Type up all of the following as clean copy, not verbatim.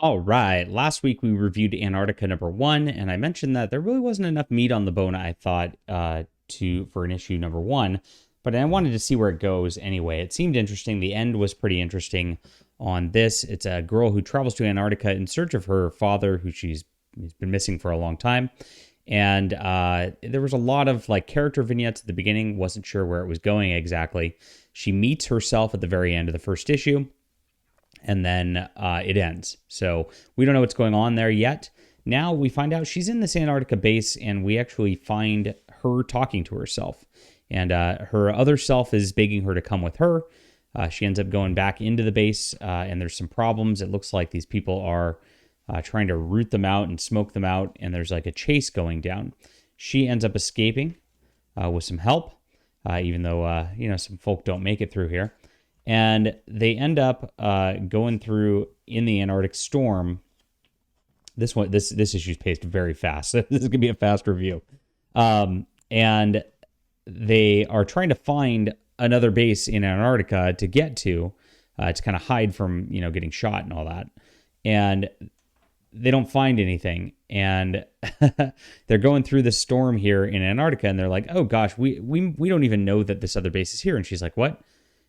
All right. Last week we reviewed Antarctica #1, and I mentioned that there really wasn't enough meat on the bone. I thought to for an issue #1, but I wanted to see where it goes anyway. It seemed interesting. The end was pretty interesting on this. It's a girl who travels to Antarctica in search of her father, who she's been missing for a long time. And there was a lot of like character vignettes at the beginning. Wasn't sure where it was going exactly. She meets herself at the very end of the first issue, and then it ends. So we don't know what's going on there yet. Now we find out she's in this Antarctica base, and we actually find her talking to herself. And her other self is begging her to come with her. She ends up going back into the base, and there's some problems. It looks like these people are trying to root them out and smoke them out, and there's like a chase going down. She ends up escaping with some help, even though some folk don't make it through here. And they end up going through in the Antarctic storm. This issue is paced very fast. This is gonna be a fast review. And they are trying to find another base in Antarctica to get to kind of hide from getting shot and all that. And they don't find anything, and they're going through the storm here in Antarctica, and they're like, "Oh gosh, we don't even know that this other base is here." And she's like, "What?"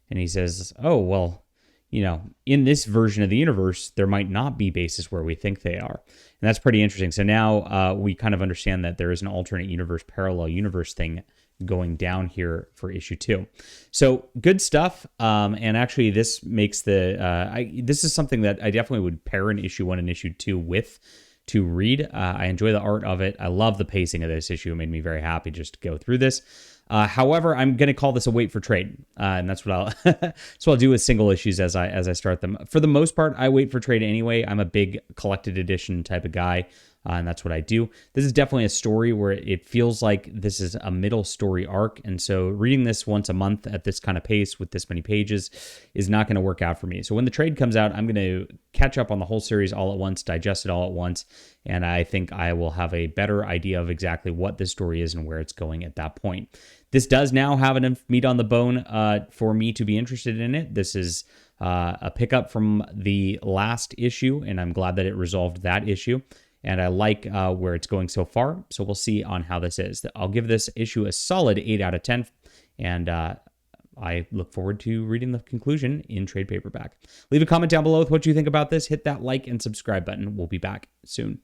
And he says, "Oh, well, in this version of the universe, there might not be bases where we think they are." And that's pretty interesting. So now we kind of understand that there is an alternate universe, parallel universe thing going down here for issue 2. So good stuff. And actually, this makes this is something that I definitely would pair in issue 1 and issue 2 with to read. I enjoy the art of it. I love the pacing of this issue. It made me very happy just to go through this. However, I'm going to call this a wait for trade, and that's what I'll do with single issues as I start them. For the most part, I wait for trade anyway. I'm a big collected edition type of guy, and that's what I do. This is definitely a story where it feels like this is a middle story arc, and so reading this once a month at this kind of pace with this many pages is not going to work out for me. So when the trade comes out, I'm going to catch up on the whole series all at once, digest it all at once, and I think I will have a better idea of exactly what this story is and where it's going at that point. This does now have enough meat on the bone for me to be interested in it. This is a pickup from the last issue, and I'm glad that it resolved that issue. And I like where it's going so far. So we'll see on how this is. I'll give this issue a solid 8 out of 10. And I look forward to reading the conclusion in trade paperback. Leave a comment down below with what you think about this. Hit that like and subscribe button. We'll be back soon.